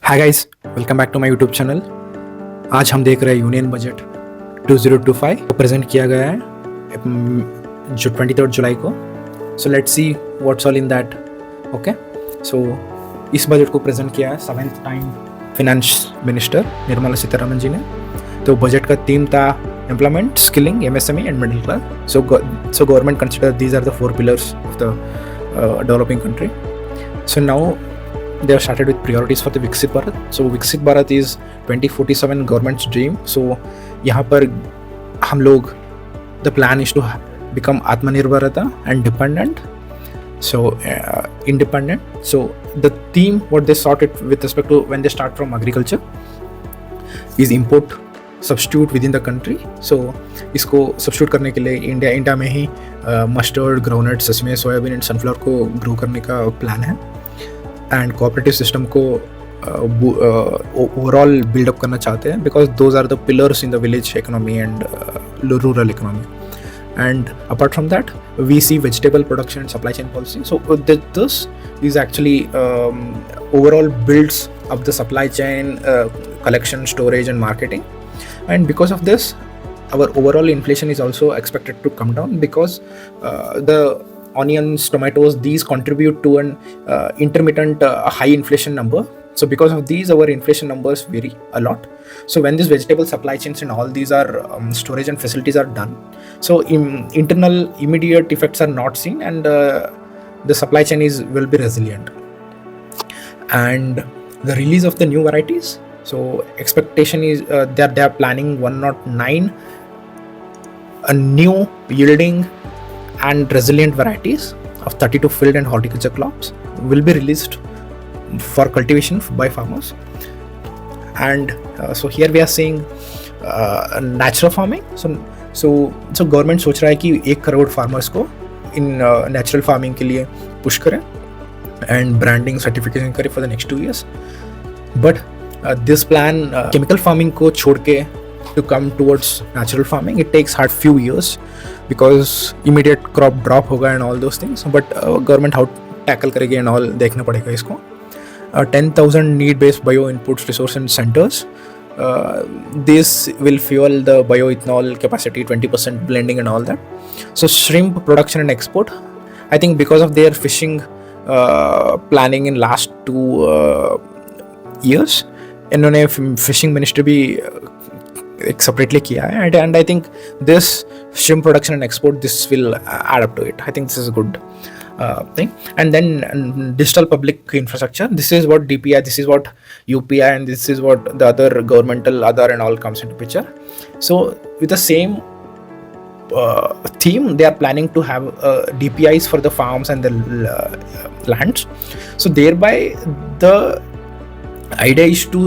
Hi guys, welcome back to my YouTube channel. आज हम देख रहे हैं यूनियन बजट 2025 को प्रेजेंट किया गया है जो 23 जुलाई को। So let's see what's all in that. Okay, so इस बजट को प्रेजेंट किया है 7th time finance minister Nirmala Sitharaman ji ने। तो बजट का थीम था employment, skilling, MSME and middle class. So government consider these are the 4 pillars of the developing country. So now they have started with priorities for the Viksit Bharat. So Viksit Bharat is 2047 government's dream. So यहाँ पर हम लोग the plan is to become Atmanirbharata and dependent. So independent. So the theme what they sorted with respect to when they start from agriculture is import substitute within the country. So इसको substitute करने के लिए India में ही mustard, groundnut, sesame, soybean and sunflower को grow करने का plan है एंड कोऑपरेटिव सिस्टम को ओवरऑल बिल्डअप करना चाहते हैं because those are the pillars in the village economy and rural economy. And apart from that we see vegetable production and supply chain policy. So this is actually overall builds up the supply chain, collection, storage and marketing. And because of this our overall inflation is also expected to come down because the onions, tomatoes, these contribute to an intermittent high inflation number. So because of these our inflation numbers vary a lot. So when these vegetable supply chains and all these are storage and facilities are done, so internal immediate effects are not seen and the supply chain will be resilient. And the release of the new varieties, so expectation is that they are planning 109 a new yielding and resilient varieties of 32 field and horticulture crops will be released for cultivation by farmers. And so here we are seeing natural farming. So government सोच रहा है कि 1 crore farmers को in natural farming के लिए push करें and branding certification करें for the next 2 years. But this plan chemical farming को छोड़ के to come towards natural farming, it takes hard few years because immediate crop drop होगा and all those things. But government how tackle करेगी and all देखना पड़ेगा इसको. 10,000 need based bio inputs resource and centers. This will fuel the bioethanol capacity, 20% blending and all that. So shrimp production and export, I think because of their fishing planning in last 2 years, इन्होंने fishing ministry भी एक separately किया है and I think this shrimp production and export, this will add up to it. I think this is a good thing. And then digital public infrastructure, this is what DPI, this is what UPI and this is what the other governmental other and all comes into picture. So with the same theme they are planning to have DPIs for the farms and the lands. So thereby the idea is to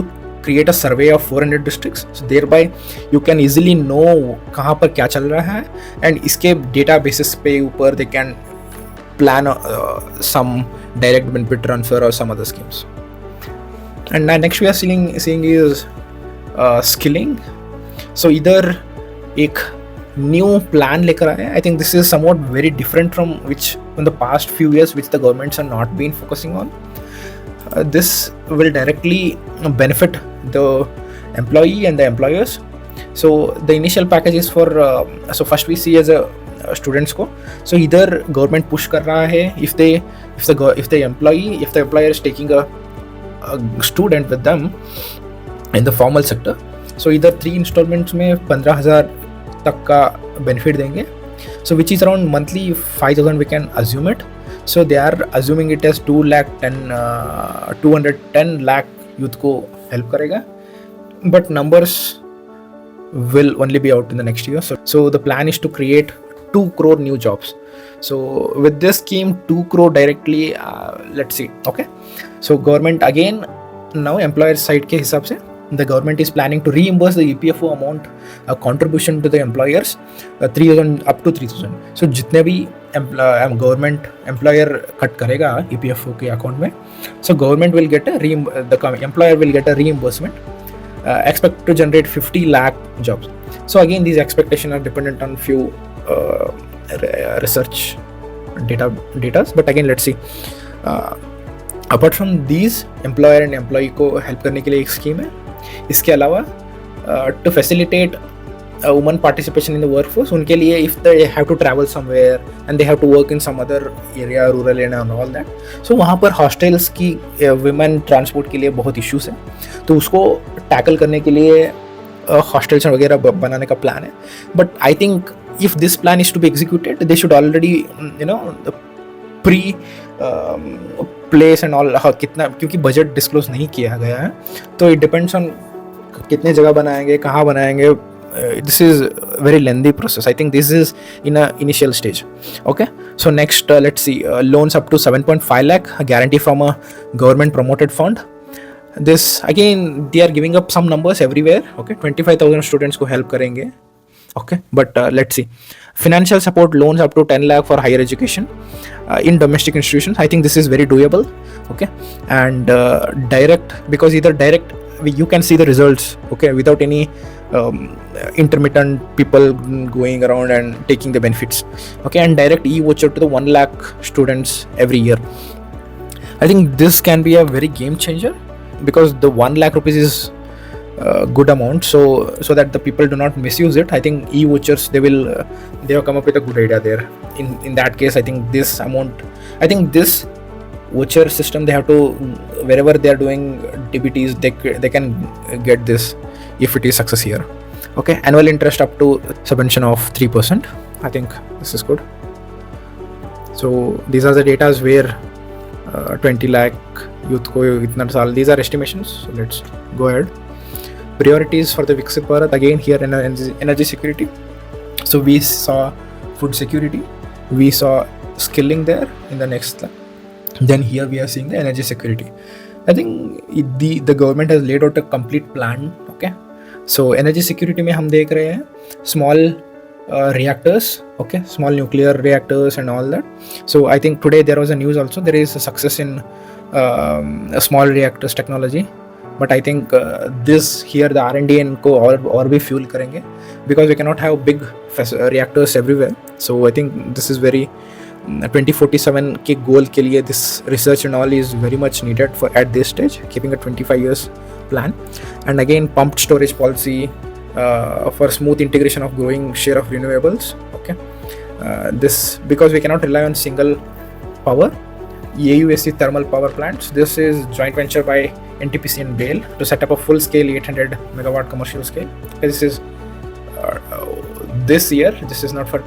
create a survey of 400 districts. So thereby you can easily know कहाँ पर क्या चल रहा है and इसके databases पे ऊपर they can plan some direct benefit transfer or some other schemes. And next we are seeing is skilling. So इधर एक new plan लेकर आए. I think this is somewhat very different from the past few years which the governments are not been focusing on. This will directly benefit the employee and the employers. So the initial package is for so first we see as a students को. So either government push कर रहा है if the employer is taking a student with them in the formal sector. So either 3 installments में 15,000 तक का benefit देंगे. So which is around monthly 5,000 we can assume it. So they are assuming it as 210 lakh youth को help करेगा, but numbers will only be out in the next year. So the plan is to create 2 crore new jobs. So with this scheme 2 crore directly, let's see. Okay, so government again now employer side के हिसाब से the government is planning to reimburse the EPFO amount contribution to the employers 3,000 up to 3,000. So जितने भी government employer cut करेगा EPFO के account में, so government will get the employer will get a reimbursement expect to generate 50 lakh jobs. So again these expectations are dependent on few research data, but again let's see. Apart from these employer and employee को help करने के लिए एक scheme है. इसके अलावा to facilitate woman participation in the work force, उनके लिए if they have to travel somewhere and they have to work in some other area, rural area and all that, so वहाँ पर हॉस्टल्स की women transport के लिए बहुत issues हैं. तो उसको टैकल करने के लिए हॉस्टल्स वगैरह बनाने का प्लान है. But I think if this plan is to be executed, they should already pre place and all. कितना, क्योंकि बजट डिस्क्लोज नहीं किया गया है, तो इट डिपेंड्स ऑन कितने जगह बनाएंगे, कहाँ बनाएंगे. This is a very lengthy process. I think this is in a initial stage. Okay, so next let's see, loans up to 7.5 lakh, a guarantee from a government promoted fund. This again, they are giving up some numbers everywhere. Okay, 25,000 students को help करेंगे. Okay, but let's see, financial support loans up to 10 lakh for higher education in domestic institutions. I think this is very doable. Okay, and direct, because either direct you can see the results, okay, without any intermittent people going around and taking the benefits. Okay, and direct e-voucher to the 1 lakh students every year. I think this can be a very game changer, because the 1 lakh rupees is good amount, so that the people do not misuse it. I think e-vouchers, they have come up with a good idea there. In that case, I think this amount, I think this voucher system, they have to, wherever they are doing DBTs, they can get this if it is success here. Okay, annual interest up to subvention of 3%. I think this is good. So these are the datas where 20 lakh youth ko itna saal, these are estimations. So let's go ahead. Priorities for the Viksit Bharat, again here in energy security. So we saw food security, we saw skilling there in the next slide. Then here we are seeing the energy security. I think the government has laid out a complete plan. Okay, so energy security में हम देख रहे हैं small reactors, okay, small nuclear reactors and all that. So I think today there was a news also, there is a success in a small reactors technology. But I think this here the R&D को और भी fuel करेंगे, because we cannot have big reactors everywhere. So I think this is very 2047 के गोल के लिए this research and all is very much needed for at this stage, keeping a 25 years plan. And again, pumped storage policy for smooth integration of growing share of renewables. Okay, this, because we cannot rely on single power. AUSC thermal power plants, this is joint venture by NTPC and BHEL to set up a full scale 800 megawatt commercial scale. This is this year, this is not for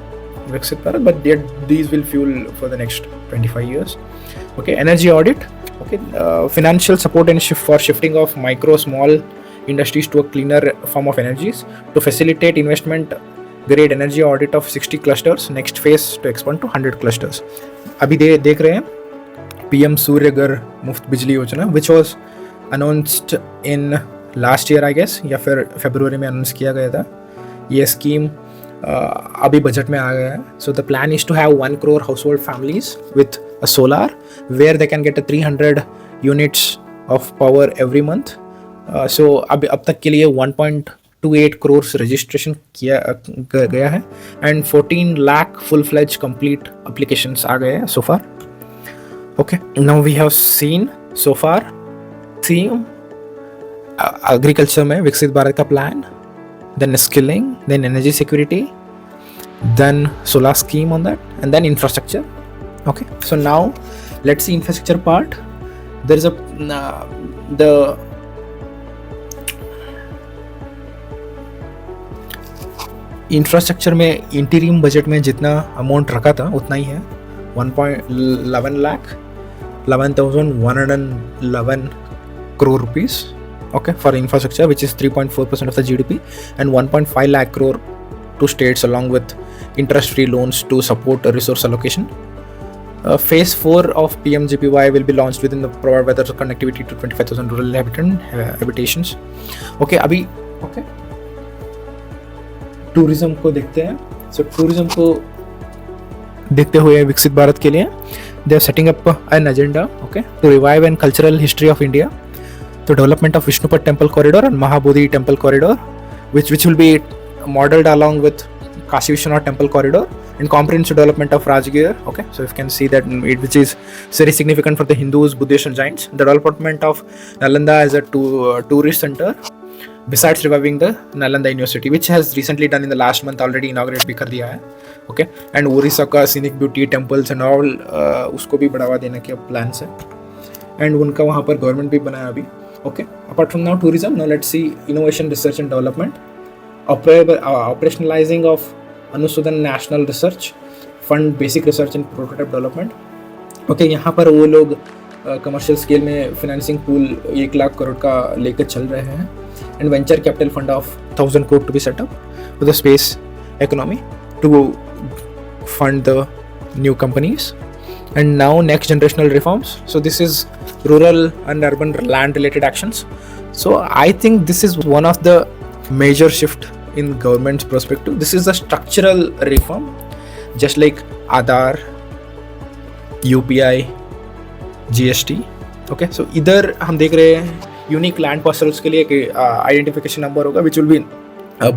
Viksit Bharat, but these will fuel for the next 25 years. Okay, energy audit. Okay, financial support and shifting of micro small industries to a cleaner form of energies to facilitate investment grade energy audit of 60 clusters. Next phase to expand to 100 clusters. अभी देख रहे हैं PM सूर्य घर मुफ्त बिजली योजना, which was announced in last year I guess, या फिर फरवरी में अनाउंस किया गया था. ये स्कीम अभी बजट में आ गया है. So the plan is to have 1 crore household families with a solar, where they can get 300 units of power every month. So अब तक के लिए 1.28 crore रजिस्ट्रेशन किया गया है, and 14 lakh full fledged complete applications आ गए हैं so far. Okay, now we have seen so far agriculture में विकसित भारत का plan, then skilling, then energy security, then solar scheme on that, and then infrastructure. Okay, so now let's see infrastructure part. There is a the infrastructure में interim budget में जितना amount रखा था उतना ही है, 1.11 lakh 11,111 crore rupees. Okay, for infrastructure, which is 3.4% of the GDP, and 1.5 lakh crore to states along with interest-free loans to support resource allocation. Phase 4 of PMGPY will be launched within the provide weather connectivity to 25,000 rural habitations. Okay, अभी okay, tourism को देखते हैं. So tourism को देखते हुए विकसित भारत के लिए they are setting up an agenda, okay, to revive and cultural history of India. The development of Vishnupad Temple Corridor and Mahabodhi Temple Corridor, which will be modeled along with Kashi Vishwanath Temple Corridor and comprehensive development of Rajgir. Okay, so you can see that which is very significant for the Hindus, Buddhists, and Jains. The development of Nalanda as a tourist center, besides reviving the Nalanda University, which has recently done in the last month already inaugurate भी कर दिया है. Okay, and Orissa का scenic beauty, temples and all उसको भी बढ़ावा देने के plans है, and उनका वहाँ पर government भी बनाया अभी. Okay, apart from now tourism, now let's see innovation, research and development. Operationalizing of Anusudan National Research Fund, basic research and prototype development. Okay, यहाँ पर वो लोग कमर्शियल स्केल में फाइनेंसिंग पूल 1 लाख करोड़ का लेकर चल रहे हैं, and venture capital fund of 1000 crore to be set up for the space economy to fund the new companies. And now next generational reforms. So this is rural and urban land related actions. So I think this is one of the major shift in government's perspective. This is a structural reform, just like Aadhaar, UPI, GST. Okay, so इधर हम देख रहे हैं unique land parcels के लिए एक identification number होगा, which will be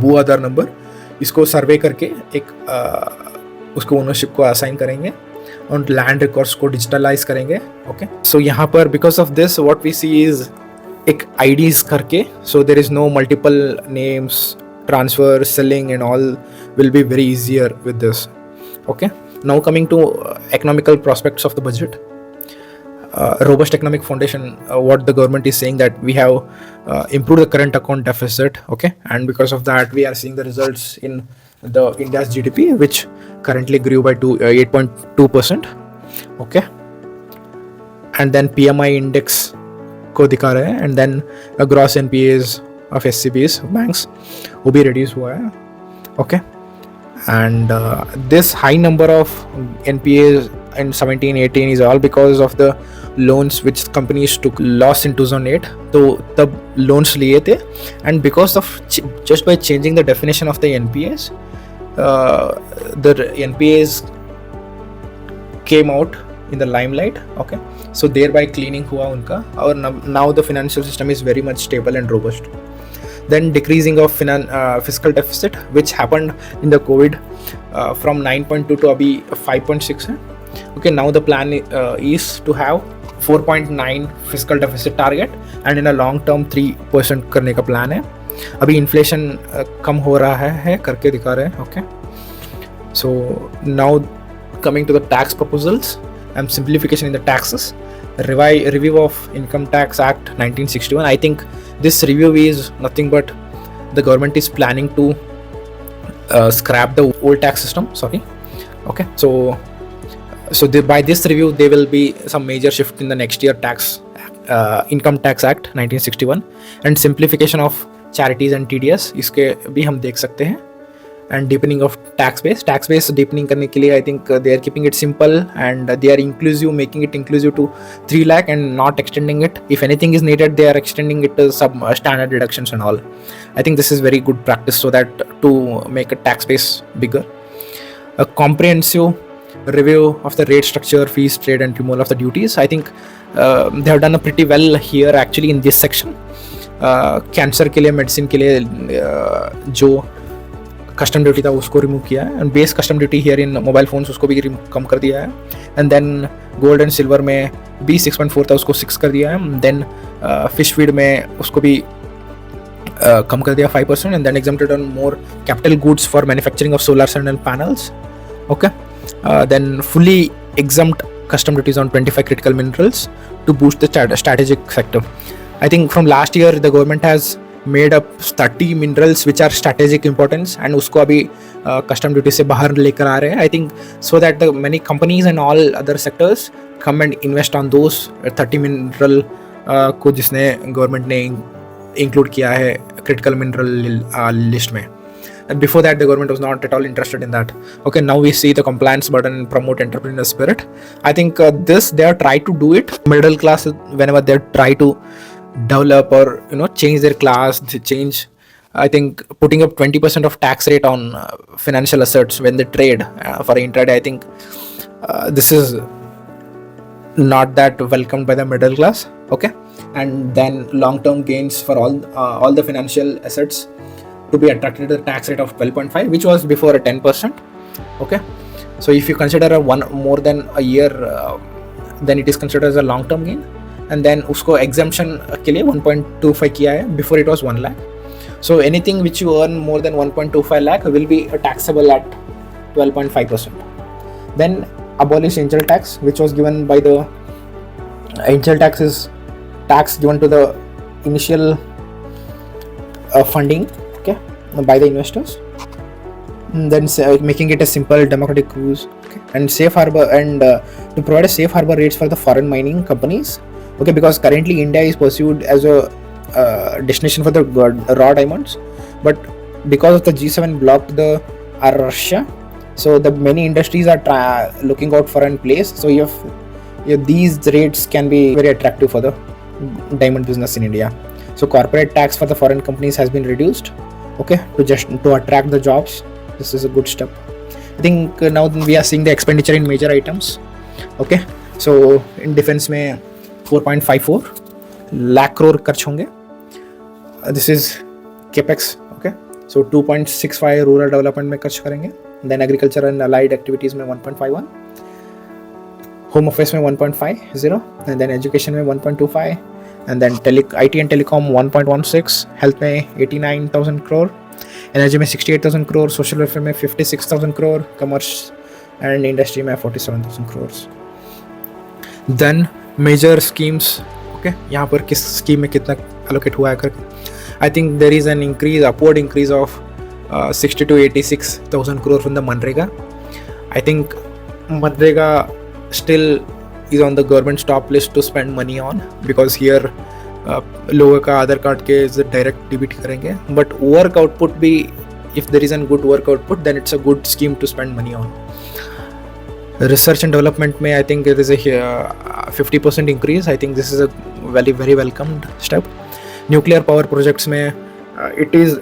भू आधार नंबर. इसको सर्वे करके एक उसको ओनरशिप को असाइन करेंगे और लैंड रिकॉर्ड्स को डिजिटलाइज करेंगे. ओके, सो यहाँ पर because of this what we see is एक IDs करके, so there is no multiple names, transfer, selling and all will be very easier with this. Okay, now coming to economical prospects of the budget. Robust economic foundation, what the government is saying that we have improved the current account deficit. Okay, and because of that we are seeing the results in the India's GDP, which currently grew by 8.2%. Okay, and then PMI index को दिखा रहे हैं, and then gross NPAs of SCBs banks वो भी reduce हुआ है. Okay, and this high number of NPAs in 17-18 is all because of the loans which companies took loss in 2008. तो तब loans लिए थे, and because of just by changing the definition of the NPAs, the NPAs came out in the limelight. Okay, so thereby cleaning हुआ उनका, और now the financial system is very much stable and robust. Then decreasing of fiscal deficit, which happened in the COVID from 9.2 to अभी 5.6 है. Okay, now the plan is to have 4.9 fiscal deficit target, and in a long term 3% करने का plan है. अभी inflation कम हो रहा है करके दिखा रहे हैं. Okay, so now coming to the tax proposals and simplification in the taxes. Review of Income Tax Act 1961. I think this review is nothing but the government is planning to scrap the old tax system. Sorry. Okay, so by this review there will be some major shift in the next year tax Income Tax Act 1961, and simplification of charities and TDS इसके भी हम देख सकते हैं. And deepening of tax base deepening करने के लिए I think they are keeping it simple, and they are inclusive, making it inclusive to 3 lakh and not extending it. If anything is needed, they are extending it to some standard deductions and all. I think this is very good practice, so that to make a tax base bigger. A comprehensive review of the rate structure, fees, trade and removal of the duties. I think they have done a pretty well here actually in this section. Cancer के लिए, medicine के लिए जो custom duty था उसको remove किया है, and base custom duty here in mobile phones उसको भी कम कर दिया है. And then gold and silver में भी 6.4 था, उसको 6 कर दिया है. देन फिश फीड में उसको भी कम कर दिया 5%. And then exempted on more capital goods for manufacturing of solar cell panels. Okay, then fully exempt custom duties on 25 critical minerals to boost the strategic sector. I think from last year the government has made up 30 minerals which are strategic importance, and उसको अभी custom duty से बाहर लेकर आ रहे हैं. I think so that the many companies and all other sectors come and invest on those 30 mineral को जिसने government ने include किया है critical mineral list में. And before that the government was not at all interested in that. Okay, now we see the compliance burden and promote entrepreneurial spirit. I think this they are try to do it. Middle class, whenever they try to develop or change their class, they change. I think putting up 20% of tax rate on financial assets when they trade for intraday, I think this is not that welcomed by the middle class. Okay, and then long-term gains for all the financial assets to be attracted to the tax rate of 12.5, which was before a 10%. Okay, So if you consider a one more than a year, then it is considered as a long term gain. And then उसको exemption के लिए 1.25 किया है, before it was 1 lakh. So anything which you earn more than 1.25 lakh will be taxable at 12.5%. Then abolish angel tax, which was given by the angel tax is tax given to the initial funding, okay, by the investors. And then making it a simple democratic cruise, okay, and safe harbor, and to provide a safe harbor rates for the foreign mining companies, okay, because currently India is pursued as a destination for the raw diamonds, but because of the G7 blocked the Russia, so the many industries are looking out for a place. So these rates can be very attractive for the diamond business in India. So corporate tax for the foreign companies has been reduced, okay, to attract the jobs. This is a good step. I think now we are seeing the expenditure in major items, okay. So in defense में 4.54 lakh crore खर्च होंगे. This is capex, okay. So 2.65 rural development में खर्च करेंगे. Then agriculture and allied activities में 1.51, home office में 1.50, and then education में 1.25, and then IT and telecom 1.16, health में 89,000 crore, energy में 68,000 crore, social welfare में 56,000 crore, commerce and industry में 47,000 crores. Then major schemes, okay, यहाँ पर किस स्कीम में कितना allocate हुआ है करके. I think there is an upward increase of 60 to 86,000 crore from the Manrega. I think Manrega still is on the government's top list to spend money on, because here लोगों का आधार card के direct debit करेंगे. But work output भी, if there is a good work output, then it's a good scheme to spend money on. Research and development में I think there is a 50% increase. I think this is a very very welcomed step. Nuclear power projects में it is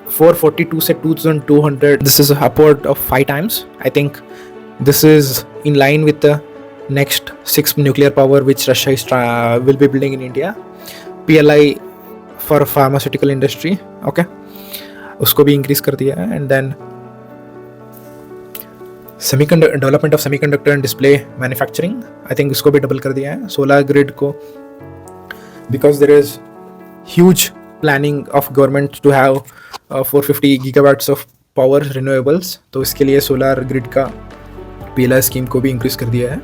442 से 2200. This is upward of 5 times. I think this is in line with the next 6 nuclear power which Russia is will be building in India. PLI for pharmaceutical industry, okay, उसको भी increase कर दिया है. And then development of semiconductor and display manufacturing, I think इसको भी double कर दिया है. Solar grid को, because there is huge planning of government to have 450 gigawatts of power renewables, तो इसके लिए solar grid का PLI scheme को भी increase कर दिया है.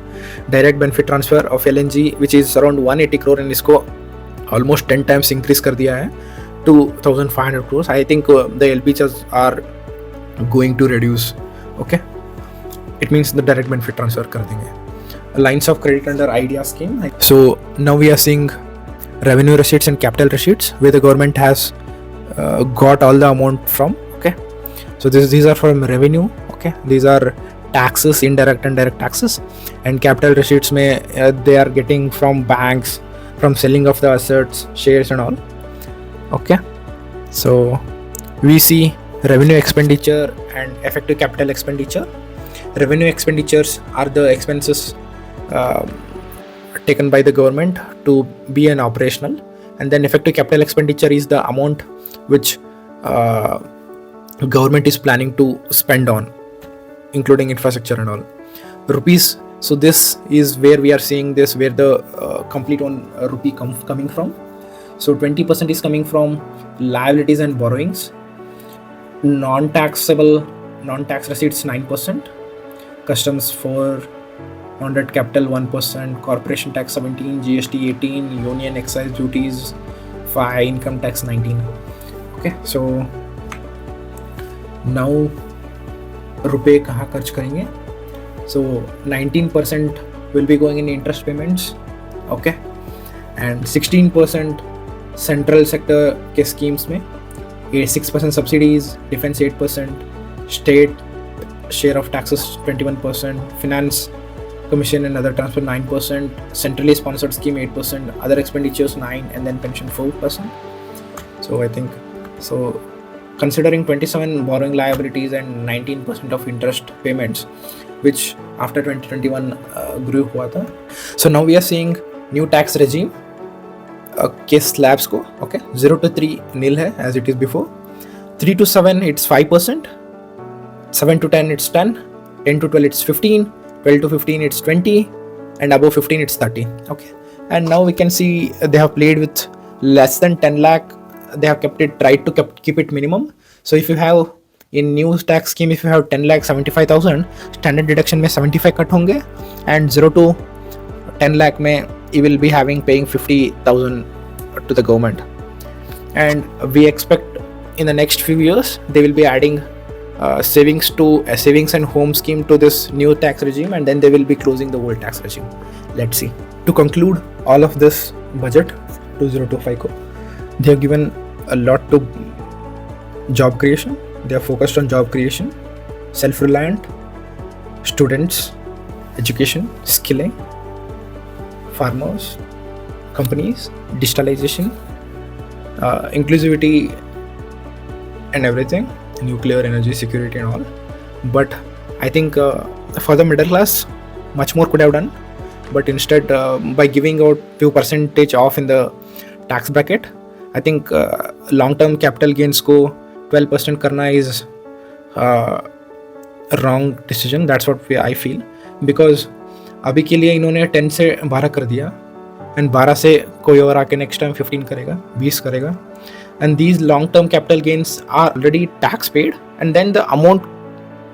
Direct benefit transfer of LNG which is around 180 crore, and इसको almost 10 times increase कर दिया है, 2,500 crores. I think the LPGs are going to reduce, okay. It means the direct benefit transfer कर देंगे. Lines of credit under IDEA scheme. So now we are seeing revenue receipts and capital receipts where the government has got all the amount from, okay. So these are from revenue, okay. These are taxes, indirect and direct taxes, and capital receipts में they are getting from banks, from selling of the assets, shares and all, okay. So we see revenue expenditure and effective capital expenditure. Revenue expenditures are the expenses taken by the government to be an operational, and then effective capital expenditure is the amount which government is planning to spend on, including infrastructure and all. Rupees. So this is where we are seeing this, where the complete one rupee coming from. So 20% is coming from liabilities and borrowings. Non-tax receipts 9%, customs 400, capital 1%, corporation tax 17, GST 18, union excise duties 5, income tax 19. Okay, so now रुपए कहाँ खर्च करेंगे. So 19% will be going in interest payments, okay, and 16% central sector के schemes में, 6% subsidies, defense 8%, state share of taxes 21%, finance commission and other transfer 9%, centrally sponsored scheme 8%, other expenditures 9%, and then pension 4%. So I think so. Considering 27 borrowing liabilities and 19% of interest payments, which after 2021 grew हुआ था. So now we are seeing new tax regime के slabs को, okay, 0 to 3 nil है as it is before, 3 to 7 it's 5%, 7 to 10 it's 10, 10 to 12 it's 15, 12 to 15 it's 20, and above 15 it's 30. Okay, and now we can see they have played with less than 10 lakh. They have tried to keep it minimum. So if you have in new tax scheme, if you have 10 lakh 75,000, standard deduction में 75 cut होंगे, and 0 to 10 lakh में you will be paying 50,000 to the government. And we expect in the next few years they will be adding savings and home scheme to this new tax regime, and then they will be closing the old tax regime. Let's see. To conclude all of this budget 2025 ko, they have given a lot to job creation. They are focused on job creation, self-reliant, students, education, skilling, farmers, companies, digitalization, inclusivity and everything, nuclear energy security and all. But I think for the middle class, much more could have done. But instead, by giving out few percentage off in the tax bracket, I think long-term capital gains को 12% करना is wrong decision. That's what I feel. Because अभी के लिए इन्होंने 10 से 12 कर दिया, and 12 से कोई और आके next time 15 करेगा, 20 करेगा, and these long-term capital gains are already tax paid, and then the amount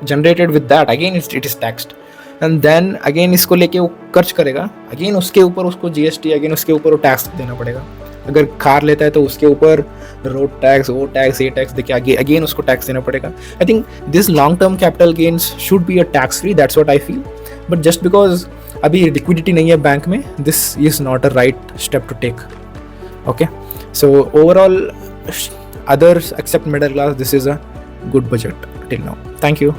generated with that again it is taxed, and then again इसको लेके वो खर्च करेगा, again उसके ऊपर उसको GST, again उसके ऊपर वो टैक्स देना पड़ेगा. अगर कार लेता है तो उसके ऊपर रोड टैक्स, वो टैक्स, ये टैक्स देके आगे अगेन उसको टैक्स देना पड़ेगा. I think this long term capital gains should be a tax free. That's what I feel. But just because अभी लिक्विडिटी नहीं है बैंक में, this is not a right step to take. Okay, so overall others except middle class, this is a good budget till now. Thank you.